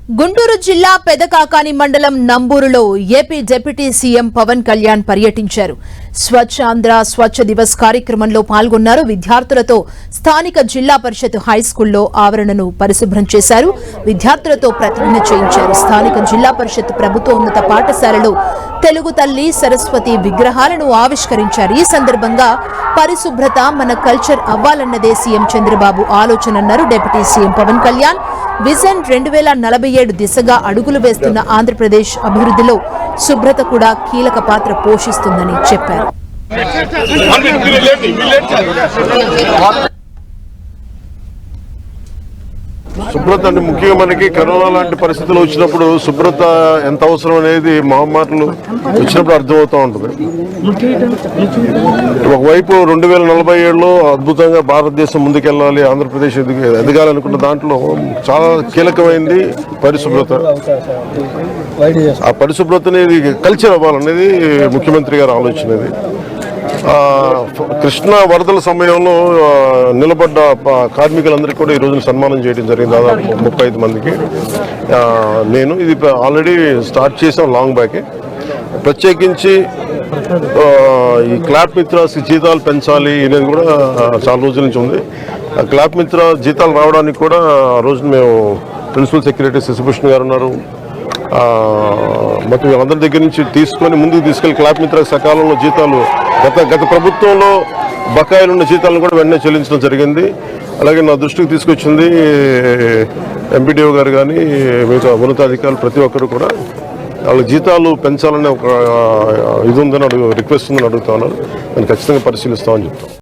గుంటూరు జిల్లా పెదకాకాని మండలం నంబూరులో AP deputy CM Pawan Kalyan పర్యటించారు. స్వచ్ఛ ఆంధ్ర స్వచ్ఛ దివస్ కార్యక్రమంలో పాల్గొన్నారు. విద్యార్థులతో స్థానిక జిల్లా పరిషత్ హైస్కూల్లో ఆవరణను పరిశుభ్రం చేశారు. విద్యార్థులతో ప్రతిజ్ఞ చేయించారు. స్థానిక జిల్లా పరిషత్ ప్రభుత్వోన్నత పాఠశాలలో తెలుగు తల్లి సరస్వతి విగ్రహాలను ఆవిష్కరించారు. ఈ సందర్భంగా పరిశుభ్రత మన కల్చర్ అవ్వాలన్నదే సీఎం చంద్రబాబు ఆలోచనన్నారు deputy CM Pawan Kalyan. Vision 2047 దిశగా అడుగులు వేస్తున్న ఆంధ్రప్రదేశ్ అభివృద్ధిలో శుభ్రత కూడా కీలక పాత్ర పోషిస్తుందని చెప్పారు. శుభ్రత అంటే ముఖ్యంగా మనకి కరోనా లాంటి పరిస్థితులు వచ్చినప్పుడు శుభ్రత ఎంత అవసరం అనేది మహమ్మారులు వచ్చినప్పుడు అర్థమవుతూ ఉంటుంది. ఒకవైపు 2047లో అద్భుతంగా భారతదేశం ముందుకెళ్ళాలి, ఆంధ్రప్రదేశ్ ఎదగాలనుకున్న దాంట్లో చాలా కీలకమైంది పరిశుభ్రత. ఆ పరిశుభ్రత అనేది కల్చర్ అవ్వాలనేది ముఖ్యమంత్రి గారి ఆలోచన. ఇది కృష్ణా వరదల సమయంలో నిలబడ్డ కార్మికులందరికీ కూడా ఈ రోజున సన్మానం చేయడం జరిగింది. దాదాపు 35 మందికి. నేను ఇది ఆల్రెడీ స్టార్ట్ చేసాం లాంగ్ బ్యాకే. ప్రత్యేకించి ఈ క్లాప్ మిత్రాస్ జీతాలు పెంచాలి అనేది కూడా చాలా రోజుల నుంచి ఉంది. క్లాప్ మిత్ర జీతాలు రావడానికి కూడా ఆ రోజున మేము ప్రిన్సిపల్ సెక్రటరీ శశిభూషణ్ గారు ఉన్నారు, మొత్తం వీళ్ళందరి దగ్గర నుంచి తీసుకొని ముందుకు తీసుకెళ్లి క్లాప్ మిత్ర సకాలంలో జీతాలు గత ప్రభుత్వంలో బకాయిలున్న జీతాలను కూడా వెంటనే చెల్లించడం జరిగింది. అలాగే నా దృష్టికి తీసుకొచ్చింది ఎంపీడీఓ గారు కానీ మిగతా ఉన్నతాధికారులు ప్రతి ఒక్కరు కూడా వాళ్ళ జీతాలు పెంచాలనే ఒక ఇది ఉందని రిక్వెస్ట్ ఉందని అడుగుతా ఉన్నారు. దాన్ని ఖచ్చితంగా పరిశీలిస్తామని చెప్తాం.